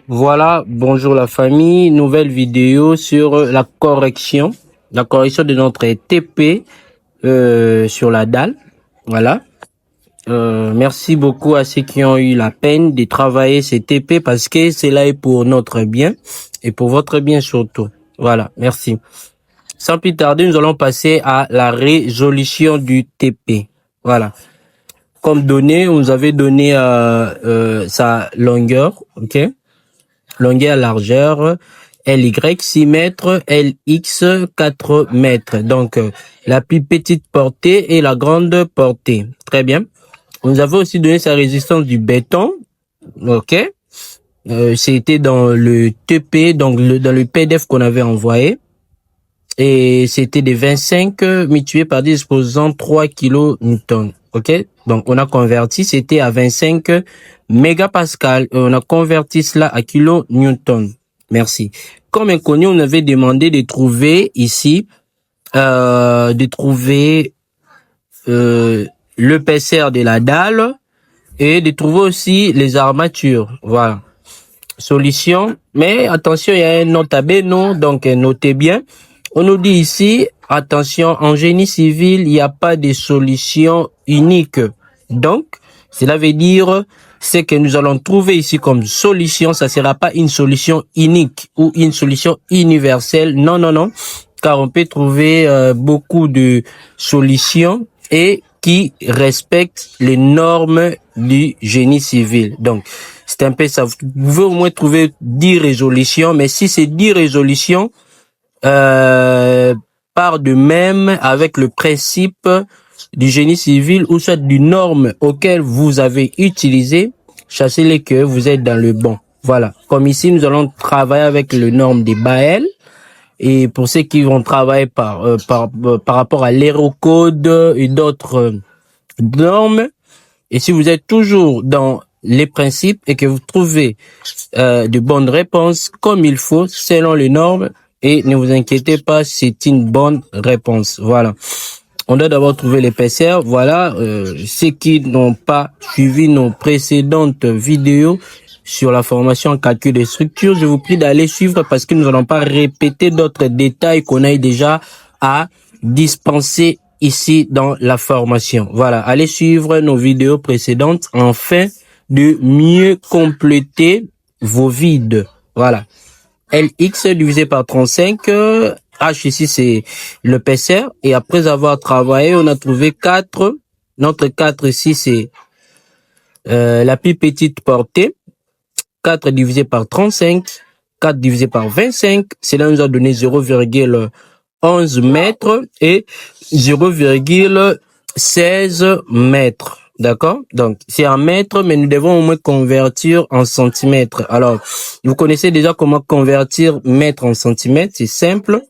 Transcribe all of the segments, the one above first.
Voilà, bonjour la famille, nouvelle vidéo sur la correction de notre TP sur la dalle. Voilà. Merci beaucoup à ceux qui ont eu la peine de travailler ces TP parce que cela est pour notre bien et pour votre bien surtout. Voilà, merci. Sans plus tarder, nous allons passer à la résolution du TP. Voilà. Comme donné, vous avez donné sa longueur, ok? Longueur, largeur, LY 6 mètres, LX 4 mètres. Donc, la plus petite portée et la grande portée. Très bien. Vous avez aussi donné sa résistance du béton. OK. C'était dans le TP, donc dans le PDF qu'on avait envoyé. Et c'était des 25 multiplié par 10 exposant 3 kilonewtons. OK. Donc, on a converti, c'était à 25 mégapascal. On a converti cela à kilonewton. Merci. Comme inconnu, on avait demandé de trouver ici, l'épaisseur de la dalle et de trouver aussi les armatures. Voilà. Solution. Mais attention, il y a un note à B, non? Donc, notez bien. On nous dit ici, attention, en génie civil, il n'y a pas de solution unique. Donc, cela veut dire, ce que nous allons trouver ici comme solution, ça sera pas une solution unique ou une solution universelle. Non, non, non. Car on peut trouver beaucoup de solutions et qui respectent les normes du génie civil. Donc, c'est un peu ça. Vous pouvez au moins trouver 10 résolutions, mais si ces 10 résolutions part de même avec le principe du génie civil ou soit du norme auquel vous avez utilisé, sachez-les que vous êtes dans le bon. Voilà. Comme ici, nous allons travailler avec le norme des Baël. Et pour ceux qui vont travailler par rapport à l'Aérocode et d'autres normes, et si vous êtes toujours dans les principes et que vous trouvez de bonnes réponses comme il faut selon les normes, et ne vous inquiétez pas, c'est une bonne réponse. Voilà. On doit d'abord trouver l'épaisseur. Voilà. Ceux qui n'ont pas suivi nos précédentes vidéos sur la formation en calcul des structures, je vous prie d'aller suivre parce que nous n'allons pas répéter d'autres détails qu'on a déjà à dispenser ici dans la formation. Voilà. Allez suivre nos vidéos précédentes afin de mieux compléter vos vides. Voilà. LX divisé par 35, H ici c'est l'épaisseur, et après avoir travaillé, on a trouvé 4, notre 4 ici c'est la plus petite portée, 4 divisé par 35, 4 divisé par 25, cela nous a donné 0,11 mètres et 0,16 mètres. D'accord? Donc, c'est en mètres, mais nous devons au moins convertir en centimètres. Alors, vous connaissez déjà comment convertir mètre en centimètres. C'est simple.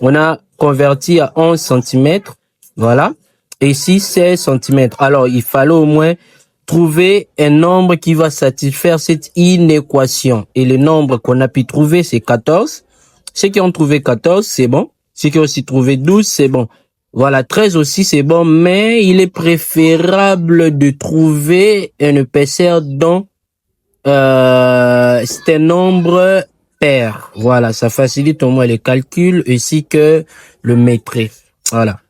On a converti à 11 centimètres. Voilà. Et ici, 16 centimètres. Alors, il fallait au moins trouver un nombre qui va satisfaire cette inéquation. Et le nombre qu'on a pu trouver, c'est 14. Ceux qui ont trouvé 14, c'est bon. Ceux qui ont aussi trouvé 12, c'est bon. Voilà, 13 aussi, c'est bon, mais il est préférable de trouver une épaisseur dont c'est un nombre pair. Voilà, ça facilite au moins les calculs ainsi que le métrer. Voilà.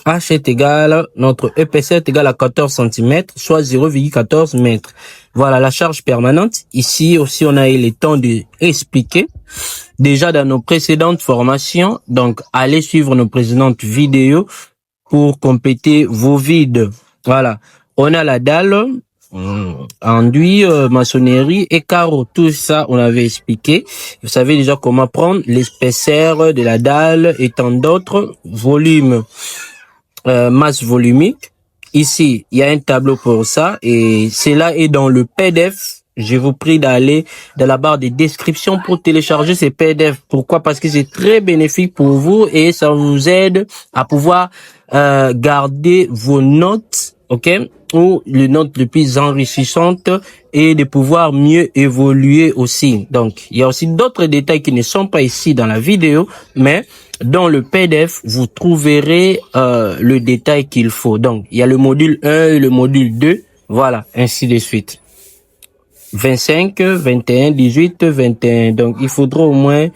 H est égal, notre épaisseur est égal à 14 cm, soit 0,14 mètres. Voilà, la charge permanente. Ici aussi, on a eu le temps de expliquer. Déjà dans nos précédentes formations, donc allez suivre nos précédentes vidéos pour compléter vos vides. Voilà, on a la dalle, enduit, maçonnerie et carreaux. Tout ça, on avait expliqué. Vous savez déjà comment prendre l'épaisseur de la dalle et tant d'autres volumes, masse volumique. Ici, il y a un tableau pour ça et cela est dans le PDF. Je vous prie d'aller dans la barre de description pour télécharger ces PDF. Pourquoi? Parce que c'est très bénéfique pour vous et ça vous aide à pouvoir garder vos notes, ok, ou les notes les plus enrichissantes et de pouvoir mieux évoluer aussi. Donc, il y a aussi d'autres détails qui ne sont pas ici dans la vidéo, mais dans le PDF, vous trouverez le détail qu'il faut. Donc, il y a le module 1 et le module 2. Voilà, ainsi de suite. 25, 21, 18, 21. Donc, il faudra au moins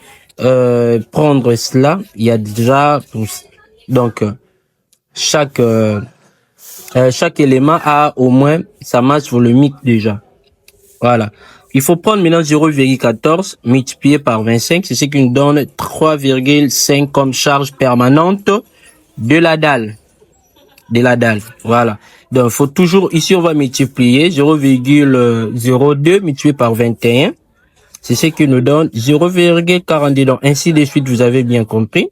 prendre cela. Il y a déjà... Donc, chaque élément a au moins sa masse volumique déjà. Voilà. Il faut prendre maintenant 0,14 multiplié par 25. C'est ce qui nous donne 3,5 comme charge permanente de la dalle. Voilà. Donc, faut toujours, ici, on va multiplier 0,02 multiplié par 21. C'est ce qui nous donne 0,42. Donc, ainsi de suite, vous avez bien compris.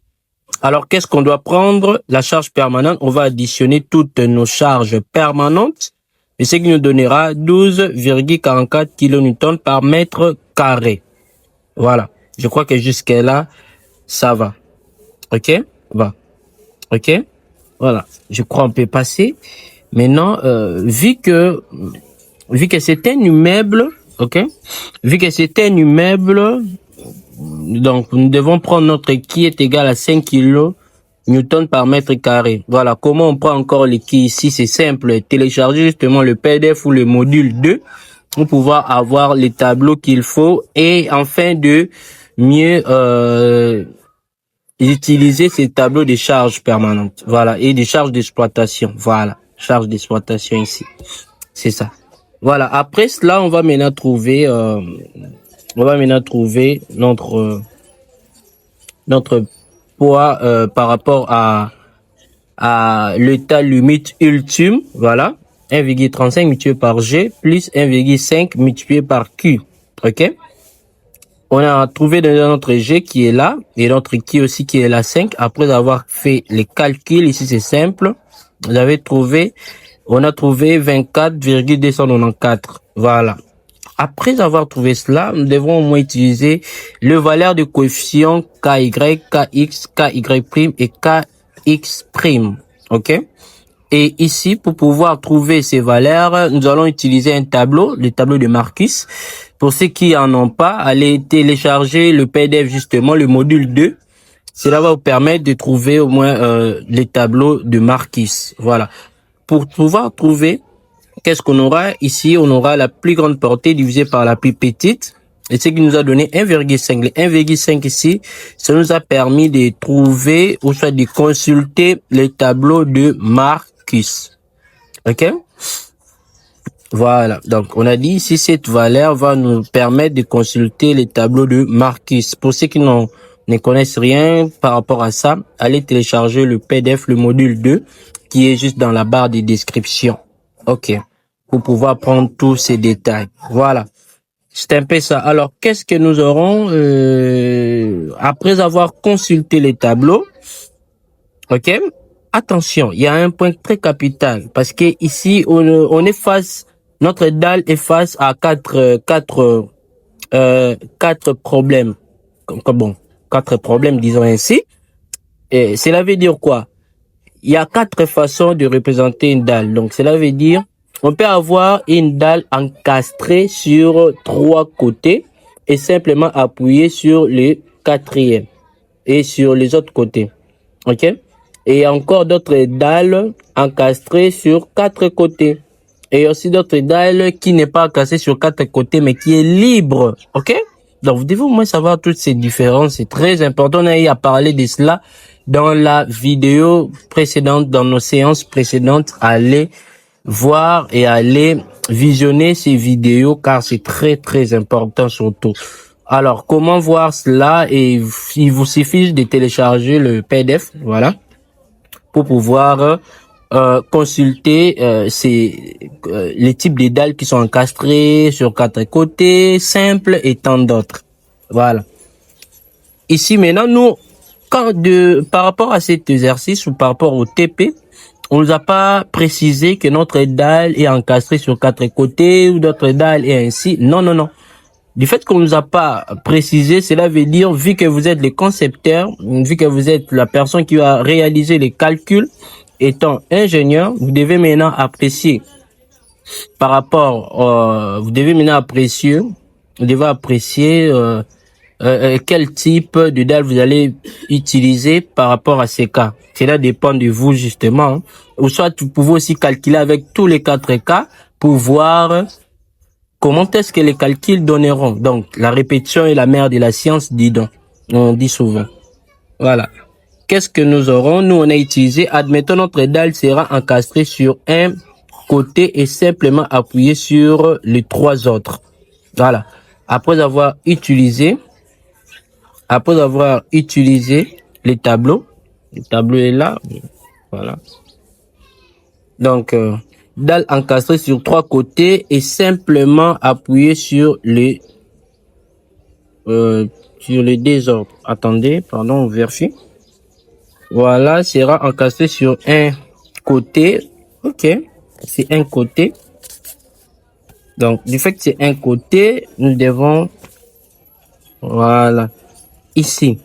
Alors, qu'est-ce qu'on doit prendre? La charge permanente, on va additionner toutes nos charges permanentes. Et ce qui nous donnera 12,44 kN par mètre carré. Voilà. Je crois que jusqu'à là, ça va. OK? Va. OK? Voilà. Je crois qu'on peut passer. Maintenant, vu que c'est un immeuble, OK? Vu que c'est un immeuble, donc nous devons prendre notre qui est égal à 5 kN par mètre carré. Voilà. Comment on prend encore les qui ici? C'est simple. Télécharger justement le PDF ou le module 2 pour pouvoir avoir les tableaux qu'il faut et enfin de mieux utiliser ces tableaux de charges permanentes. Voilà. Et des charges d'exploitation. Voilà. Charge d'exploitation ici. C'est ça. Voilà. Après cela, on va maintenant trouver notre poids par rapport à l'état limite ultime. Voilà. 1,35 multiplié par G plus 1,5 multiplié par Q. OK? On a trouvé notre G qui est là et notre Q aussi qui est là 5. Après avoir fait les calculs, ici c'est simple. On a trouvé 24,294. Voilà. Après avoir trouvé cela, nous devons au moins utiliser le valeur de coefficient KY, KX, KY' et KX'. OK? Et ici, pour pouvoir trouver ces valeurs, nous allons utiliser un tableau, le tableau de Marcus. Pour ceux qui en ont pas, allez télécharger le PDF justement, le module 2. Cela va vous permettre de trouver au moins les tableaux de Marcus. Voilà. Pour pouvoir trouver, qu'est-ce qu'on aura ici? On aura la plus grande portée divisée par la plus petite. Et ce qui nous a donné 1,5. Le 1,5 ici, ça nous a permis de trouver, ou soit de consulter les tableaux de Marcus. OK? Voilà. Donc, on a dit ici, cette valeur va nous permettre de consulter les tableaux de Marcus. Pour ceux qui ne connaissent rien par rapport à ça, allez télécharger le PDF, le module 2, qui est juste dans la barre de description. OK. Pour pouvoir prendre tous ces détails. Voilà. C'est un peu ça. Alors, qu'est-ce que nous aurons après avoir consulté les tableaux? OK? Attention, il y a un point très capital parce que ici on est face, notre dalle est face à quatre problèmes. Quatre problèmes, disons ainsi. Et cela veut dire quoi? Il y a 4 façons de représenter une dalle. Donc, cela veut dire on peut avoir une dalle encastrée sur 3 côtés et simplement appuyer sur le 4e et sur les autres côtés. OK? Et encore d'autres dalles encastrées sur 4 côtés. Et aussi d'autres dalles qui n'est pas encastrée sur 4 côtés mais qui est libre. OK? Donc, vous devez au moins savoir toutes ces différences. C'est très important. On a eu à parler de cela dans la vidéo précédente, dans nos séances précédentes. Allez voir et allez visionner ces vidéos car c'est très très important surtout. Alors, comment voir cela? Et il vous suffit de télécharger le PDF, voilà, pour pouvoir consulter les types de dalles qui sont encastrées sur 4 côtés, simples et tant d'autres. Voilà. Ici maintenant, nous, par rapport à cet exercice ou par rapport au TP, on nous a pas précisé que notre dalle est encastrée sur 4 côtés ou notre dalle est ainsi. Non, non, non. Du fait qu'on nous a pas précisé, cela veut dire, vu que vous êtes les concepteurs, vu que vous êtes la personne qui va réaliser les calculs, étant ingénieur, vous devez maintenant apprécier par rapport, vous devez apprécier quel type de dalle vous allez utiliser par rapport à ces cas. Cela dépend de vous justement. Hein. Ou soit vous pouvez aussi calculer avec tous les 4 cas pour voir comment est-ce que les calculs donneront? Donc, la répétition est la mère de la science, dit donc. On dit souvent. Voilà. Qu'est-ce que nous aurons? Nous, on a utilisé, admettons, notre dalle sera encastrée sur un côté et simplement appuyé sur les trois autres. Voilà. Après avoir utilisé les tableaux, le tableau est là. Voilà. Donc, dalle encastrée sur trois côtés et simplement appuyé sur les désordres. Attendez, pardon, on vérifie. Voilà, sera encastré sur un côté. Ok, c'est un côté. Donc, du fait que c'est un côté, nous devons, voilà, ici,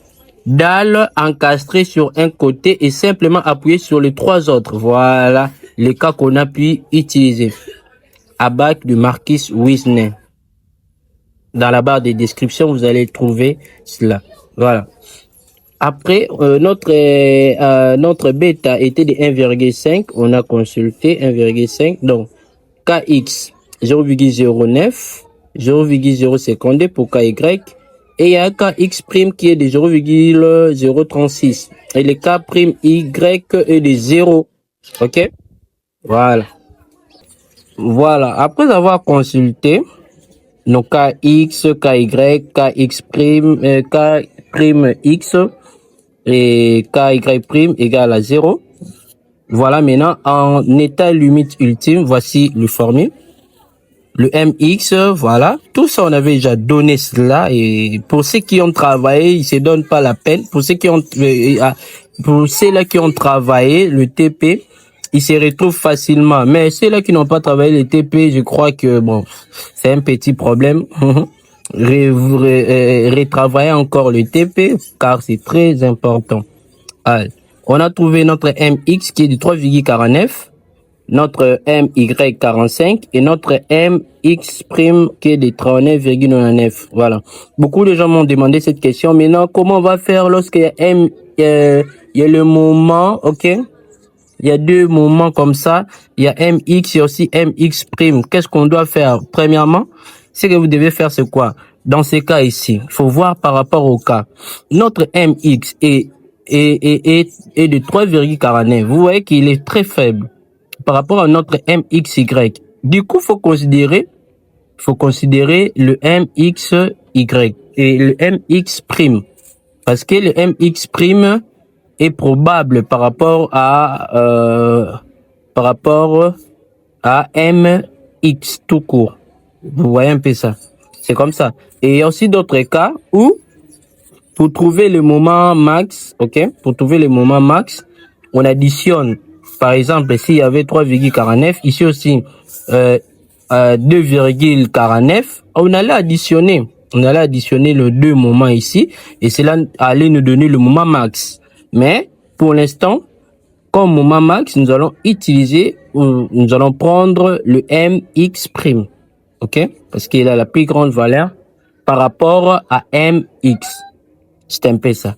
dalle encastrée sur un côté et simplement appuyer sur les trois autres. Voilà, les cas qu'on a pu utiliser. Abac de Marquis Wisner. Dans la barre de description, vous allez trouver cela. Voilà. Après, notre bêta était de 1,5. On a consulté 1,5. Donc, KX 0,09, 0,052 pour KY. Et il y a KX prime qui est de 0,036. Et le K prime Y est de 0. OK? Voilà. Voilà. Après avoir consulté nos KX, KY, KX prime, K prime X, et KY' égale à 0. Voilà, maintenant, en état limite ultime, voici le formule. Le MX, voilà. Tout ça, on avait déjà donné cela. Et pour ceux qui ont travaillé, ils se donnent pas la peine. Pour ceux ceux-là qui ont travaillé, le TP, ils se retrouvent facilement. Mais ceux-là qui n'ont pas travaillé le TP, je crois que, bon, c'est un petit problème. Retravailler encore le TP car c'est très important. Allez, on a trouvé notre MX qui est de 3,49, notre MY45 et notre MX' qui est de 39,99. Voilà. Beaucoup de gens m'ont demandé cette question. Maintenant, comment on va faire lorsqu'il y a il y a le moment, ok? Il y a deux moments comme ça. Il y a MX et aussi MX'. Qu'est-ce qu'on doit faire? Premièrement, ce que vous devez faire, c'est quoi? Dans ces cas ici, il faut voir par rapport au cas. Notre MX est de 3,49. Vous voyez qu'il est très faible par rapport à notre MXY. Du coup, faut considérer le MXY et le MX'. Parce que le MX' est probable par rapport à MX tout court. Vous voyez un peu ça. C'est comme ça. Et il y a aussi d'autres cas où, pour trouver le moment max, ok, pour trouver le moment max, on additionne. Par exemple, s'il y avait 3,49, ici aussi 2,49, on allait additionner. On allait additionner les deux moments ici, et cela allait nous donner le moment max. Mais pour l'instant, comme moment max, nous allons prendre le MX'. Ok? Parce qu'il a la plus grande valeur par rapport à MX. C'est un peu ça.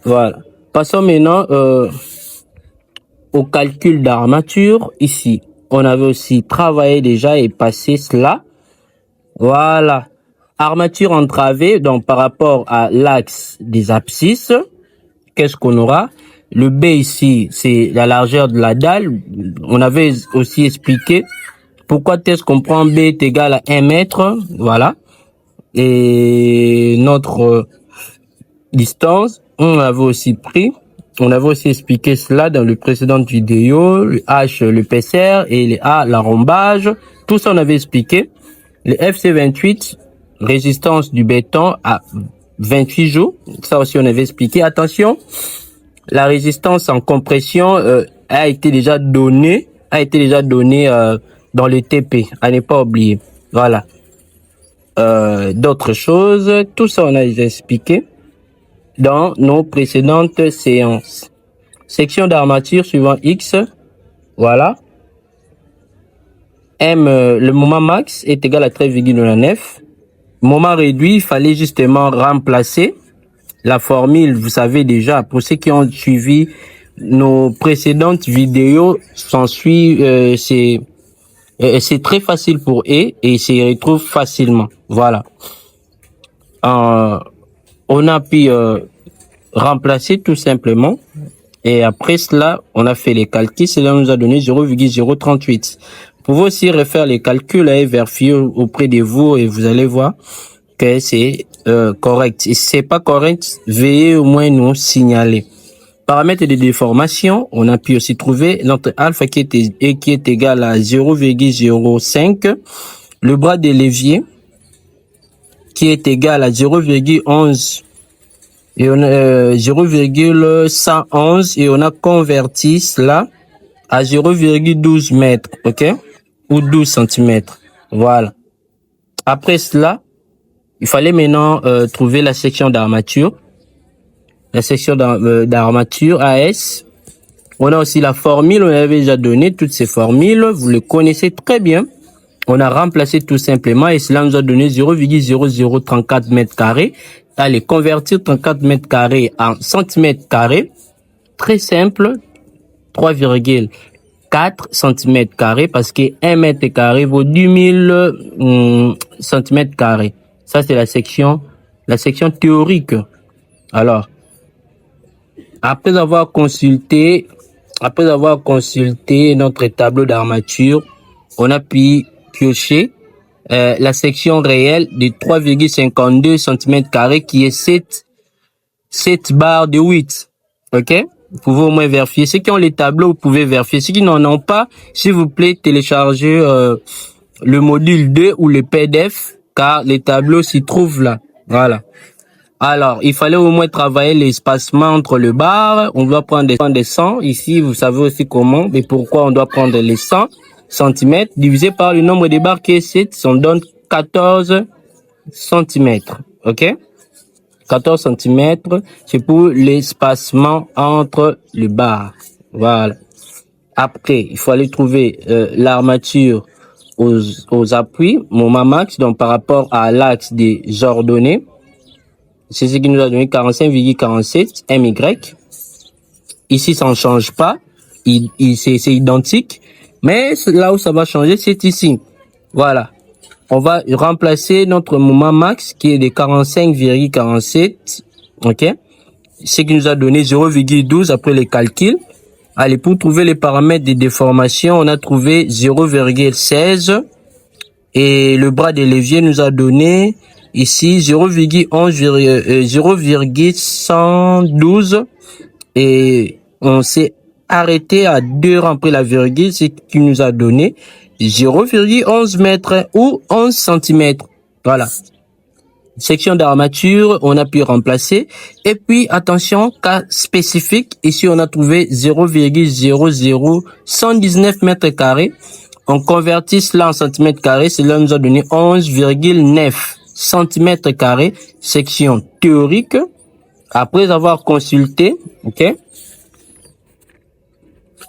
Voilà. Passons maintenant au calcul d'armature. Ici, on avait aussi travaillé déjà et passé cela. Voilà. Armature entravée, donc par rapport à l'axe des abscisses, qu'est-ce qu'on aura? Le B ici, c'est la largeur de la dalle. On avait aussi expliqué pourquoi est-ce qu'on prend B est égal à 1 mètre. Voilà. Et notre distance, on avait aussi expliqué cela dans le précédent vidéo, le H, le PCR et le A, l'arrombage. Tout ça, on avait expliqué. Le FC28, résistance du béton à 28 jours. Ça aussi, on avait expliqué. Attention, la résistance en compression a été déjà donnée dans le TP. À ne pas oublier. Voilà. D'autres choses, tout ça, on a déjà expliqué dans nos précédentes séances. Section d'armature suivant X. Voilà. Le moment max est égal à 13,9. Moment réduit, il fallait justement remplacer la formule. Vous savez déjà, pour ceux qui ont suivi nos précédentes vidéos, c'est C'est très facile pour eux et ils s'y retrouvent facilement. Voilà. On a pu remplacer tout simplement. Et après cela, on a fait les calculs. Cela nous a donné 0,038. Vous pouvez aussi refaire les calculs et vérifier auprès de vous et vous allez voir que c'est correct. Et si c'est pas correct, veuillez au moins nous signaler. Paramètres de déformation, on a pu aussi trouver notre alpha qui est égal à 0,05. Le bras de levier qui est égal à 0,11 et on a 0,111 et on a converti cela à 0,12 mètres, ok, ou 12 centimètres. Voilà. Après cela, il fallait maintenant trouver la section d'armature. La section d'armature AS. On a aussi la formule, on avait déjà donné toutes ces formules, vous le connaissez très bien. On a remplacé tout simplement et cela nous a donné 0,0034 mètres carrés. Allez, convertir 34 mètres carrés en centimètres carrés. Très simple, 3,4 centimètres carrés parce que 1 mètre carré vaut 10 000 centimètres carrés. Ça, c'est la section théorique. Alors, après avoir consulté notre tableau d'armature, on a pu piocher la section réelle de 3,52 cm² qui est 7 barres de 8. OK? Vous pouvez au moins vérifier. Ceux qui ont les tableaux, vous pouvez vérifier. Ceux qui n'en ont pas, s'il vous plaît, téléchargez le module 2 ou le PDF car les tableaux s'y trouvent là. Voilà. Alors, il fallait au moins travailler l'espacement entre le bar. On doit prendre des 100. Ici, vous savez aussi comment et pourquoi on doit prendre les 100 cm divisé par le nombre de barres qui est 7. Ça donne 14 cm. OK? 14 cm, c'est pour l'espacement entre le bar. Voilà. Après, il fallait trouver l'armature aux appuis, moment max, donc par rapport à l'axe des ordonnées. C'est ce qui nous a donné 45,47 MY. Ici, ça ne change pas. C'est identique. Mais là où ça va changer, c'est ici. Voilà. On va remplacer notre moment max qui est de 45,47. OK? Ce qui nous a donné 0,12 après les calculs. Allez, pour trouver les paramètres de déformation, on a trouvé 0,16. Et le bras de levier nous a donné ici 0,112 et on s'est arrêté à 2 rangs après la virgule, ce qui nous a donné 0,11 mètres ou 11 cm. Voilà. Section d'armature, on a pu remplacer. Et puis, attention, cas spécifique. Ici, on a trouvé 0,00119 mètres carrés. On convertit cela en centimètres carrés. Cela nous a donné 11,9 centimètres carrés. Section théorique. Après avoir consulté, ok?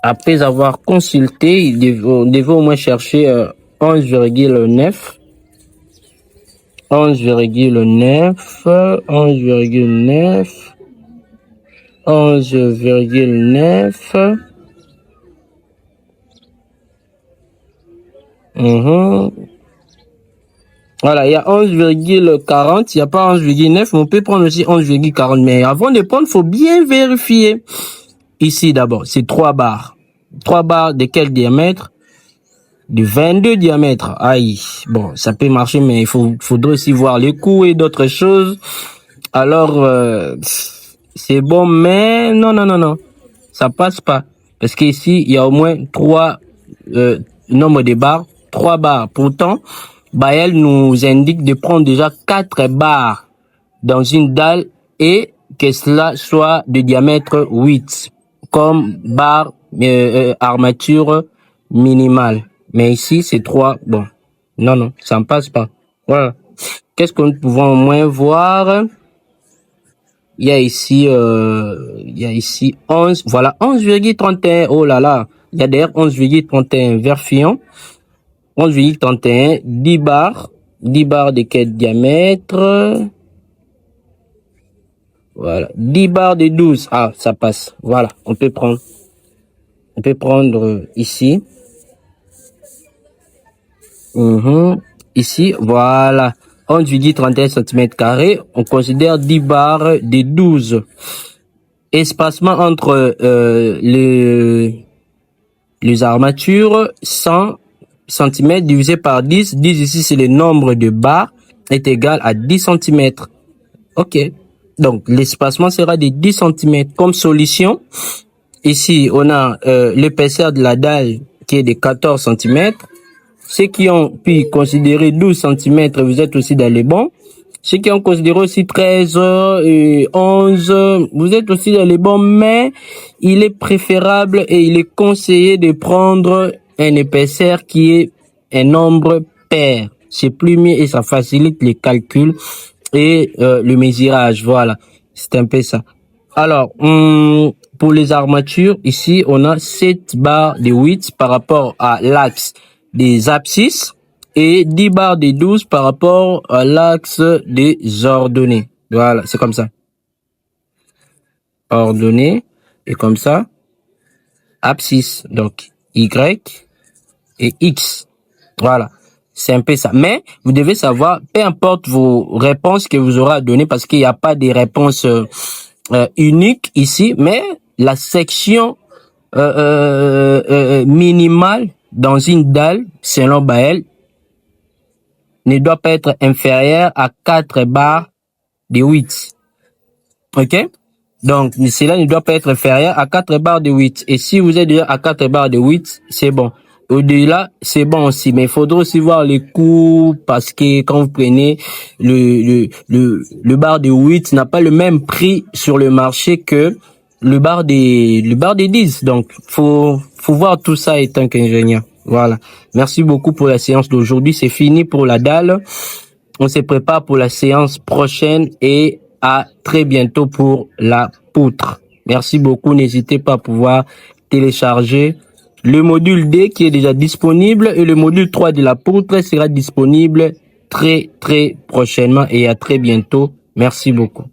Après avoir consulté, on devait au moins chercher 11,9. 11,9, 11,9, 11,9. Voilà, il y a 11,40, il n'y a pas 11,9, mais on peut prendre aussi 11,40. Mais avant de prendre, il faut bien vérifier. Ici, d'abord, c'est 3 barres. 3 barres de quel diamètre? De 22 diamètres. Aïe. Bon, ça peut marcher, mais il faudrait aussi voir les coûts et d'autres choses. Alors, c'est bon, mais non. Ça passe pas. Parce qu'ici, il y a au moins 3 nombres de barres. 3 barres. Pourtant, Baël nous indique de prendre déjà 4 barres dans une dalle et que cela soit de diamètre 8 comme barre armature minimale. Mais ici, c'est 3. Bon, non, ça ne passe pas. Voilà. Qu'est-ce que nous pouvons au moins voir? Il y a ici 11. Voilà, 11,31. Oh là là. Il y a d'ailleurs 11,31 vérifions. 11,31, 10 barres. 10 barres de quel diamètre? Voilà. 10 barres de 12. Ah, ça passe. Voilà. On peut prendre ici. Ici, voilà. 11,31 cm². On considère 10 barres de 12. Espacement entre les armatures, 100 cm divisé par 10. 10 ici, c'est le nombre de barres, est égal à 10 cm. OK. Donc, l'espacement sera de 10 cm. Comme solution, ici, on a l'épaisseur de la dalle qui est de 14 cm. Ceux qui ont pu considérer 12 cm, vous êtes aussi dans les bons. Ceux qui ont considéré aussi 13 et 11, vous êtes aussi dans les bons, mais il est préférable et il est conseillé de prendre un épaisseur qui est un nombre pair. C'est plus mieux et ça facilite les calculs et le mesurage. Voilà, c'est un peu ça. Alors, pour les armatures, ici, on a 7 barres de 8 par rapport à l'axe des abscisses et 10 barres de 12 par rapport à l'axe des ordonnées. Voilà, c'est comme ça. Ordonnées, et comme ça, abscisse, donc Y et X. Voilà, c'est un peu ça. Mais vous devez savoir, peu importe vos réponses que vous aurez à donner, parce qu'il n'y a pas de réponse unique ici, mais la section minimale dans une dalle, selon Bael, ne doit pas être inférieure à 4 barres de 8. OK? Donc, cela ne doit pas être inférieur à 4 barres de 8. Et si vous êtes déjà à 4 barres de 8, c'est bon. Au-delà, c'est bon aussi. Mais il faudra aussi voir les coûts parce que quand vous prenez le bar de 8 n'a pas le même prix sur le marché que le bar des 10. Donc, faut voir tout ça en tant qu'ingénieur. Voilà. Merci beaucoup pour la séance d'aujourd'hui. C'est fini pour la dalle. On se prépare pour la séance prochaine et à très bientôt pour la poutre. Merci beaucoup. N'hésitez pas à pouvoir télécharger le module D qui est déjà disponible et le module 3 de la poutre sera disponible très prochainement et à très bientôt. Merci beaucoup.